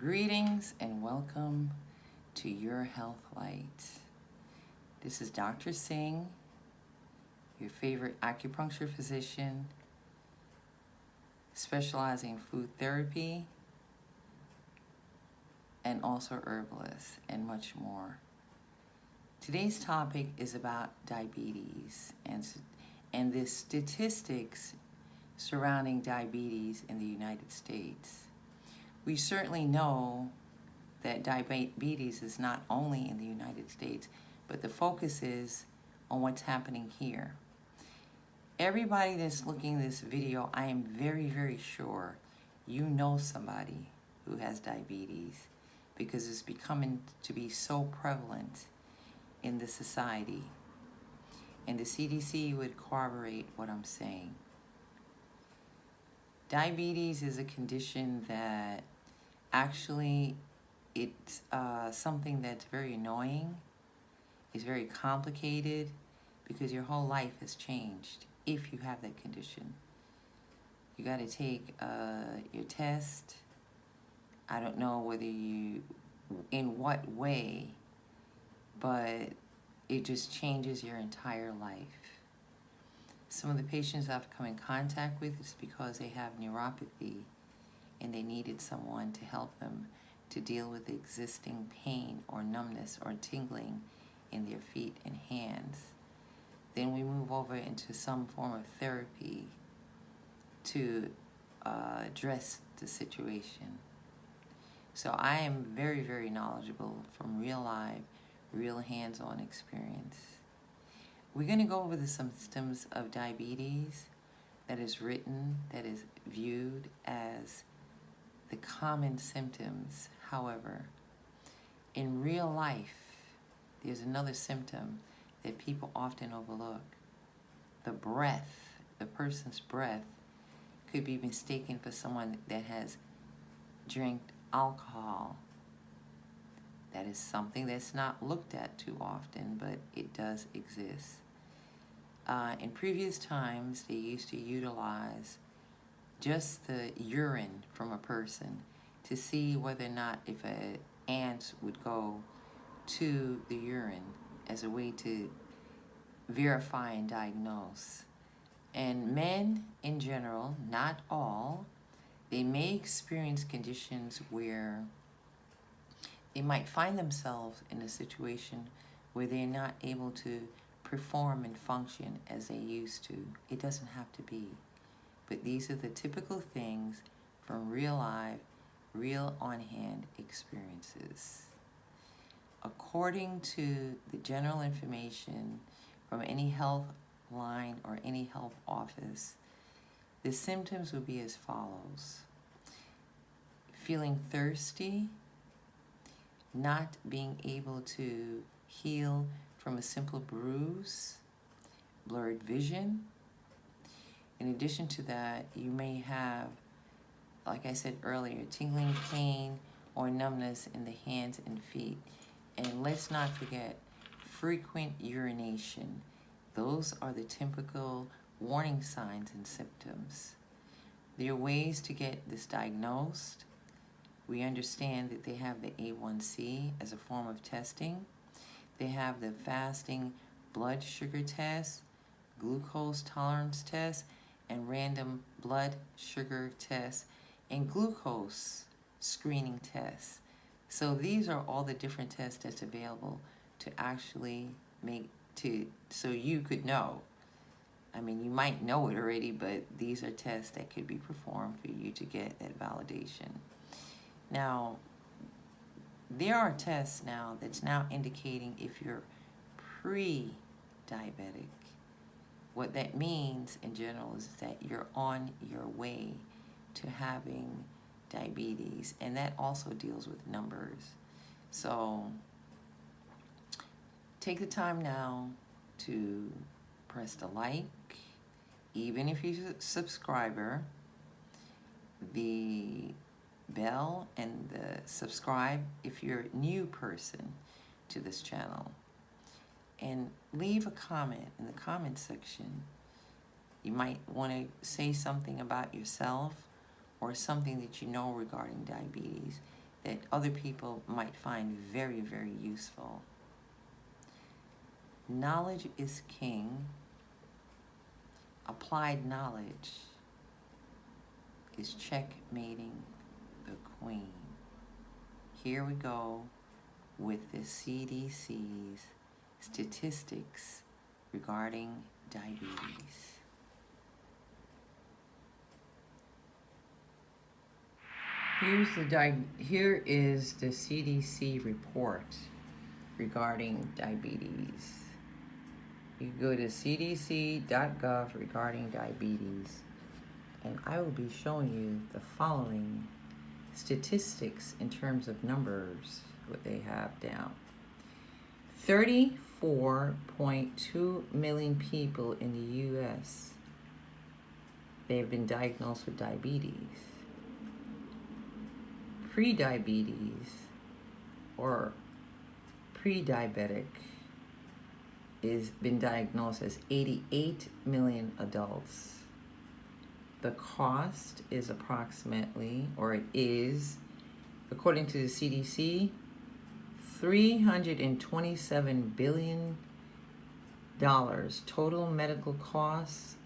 Greetings and welcome to Your Health Light. This is Dr. Singh, your favorite acupuncture physician, specializing in food therapy and also herbalist and much more. Today's topic is about diabetes and the statistics surrounding diabetes in the United States. We certainly know that diabetes is not only in the United States, but the focus is on what's happening here. Everybody that's looking at this video, I am very, very sure you know somebody who has diabetes because it's becoming to be so prevalent in the society. And the CDC would corroborate what I'm saying. Diabetes is a condition that actually it's something that's very annoying. It's very complicated because your whole life has changed if you have that condition. You got to take your test. I don't know whether in what way, but it just changes your entire life. Some of the patients I've come in contact with is because they have neuropathy and they needed someone to help them to deal with the existing pain or numbness or tingling in their feet and hands. Then we move over into some form of therapy to address the situation. So I am very, very knowledgeable from real life, real hands-on experience. We're going to go over the symptoms of diabetes that is written, that is viewed as the common symptoms. However, in real life, there's another symptom that people often overlook. The breath, the person's breath, could be mistaken for someone that has drank alcohol. That is something that's not looked at too often, but it does exist. In previous times, they used to utilize just the urine from a person to see whether or not if an ant would go to the urine as a way to verify and diagnose. And men in general, not all, they may experience conditions where they might find themselves in a situation where they're not able to perform and function as they used to. It doesn't have to be. But these are the typical things from real life, real on-hand experiences. According to the general information from any health line or any health office, the symptoms will be as follows. Feeling thirsty, not being able to heal from a simple bruise, blurred vision. In addition to that, you may have, like I said earlier, tingling pain or numbness in the hands and feet. And let's not forget, frequent urination. Those are the typical warning signs and symptoms. There are ways to get this diagnosed. We understand that they have the A1C as a form of testing. They have the fasting blood sugar test, glucose tolerance test, and random blood sugar tests and glucose screening tests. So these are all the different tests that's available to actually so you could know. I mean, you might know it already, but these are tests that could be performed for you to get that validation. Now, there are tests now that's now indicating if you're pre-diabetic. What that means in general is that you're on your way to having diabetes, and that also deals with numbers. So take the time now to press the like, even if you're a subscriber, the bell and the subscribe if you're a new person to this channel. And leave a comment in the comment section. You might want to say something about yourself or something that you know regarding diabetes that other people might find very, very useful. Knowledge is king. Applied knowledge is checkmating the queen. Here we go with the CDC's statistics regarding diabetes. Here is the CDC report regarding diabetes. You go to cdc.gov regarding diabetes, and I will be showing you the following statistics in terms of numbers, what they have down. 34.2 million people in the U.S. they have been diagnosed with diabetes. Pre-diabetes or pre-diabetic is been diagnosed as 88 million adults. The cost is approximately, or it is, according to the CDC, $327 billion total medical costs,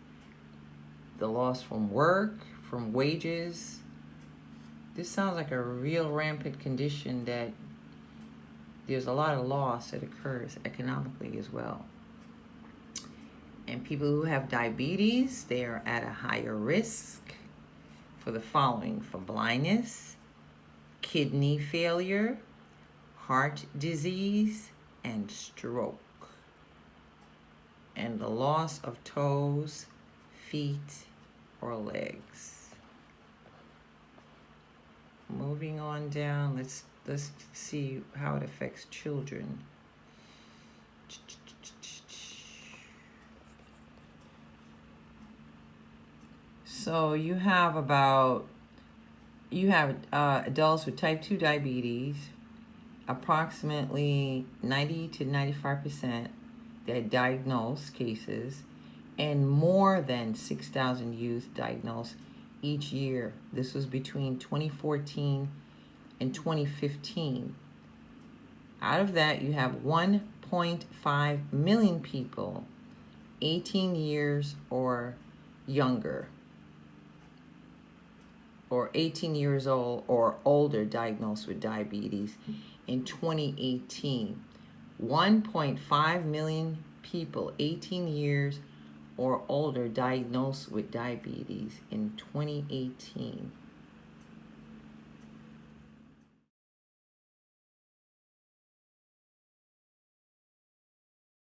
the loss from work, from wages. This sounds like a real rampant condition that there's a lot of loss that occurs economically as well. And people who have diabetes, they are at a higher risk for the following: for blindness, kidney failure, heart disease, and stroke. And the loss of toes, feet, or legs. Moving on down, let's see how it affects children. So you have adults with type 2 diabetes, approximately 90 to 95% that diagnosed cases, and more than 6,000 youth diagnosed each year. This was between 2014 and 2015. Out of that, you have 1.5 million people 18 years or younger, or 18 years old or older diagnosed with diabetes in 2018. 1.5 million people 18 years or older diagnosed with diabetes in 2018.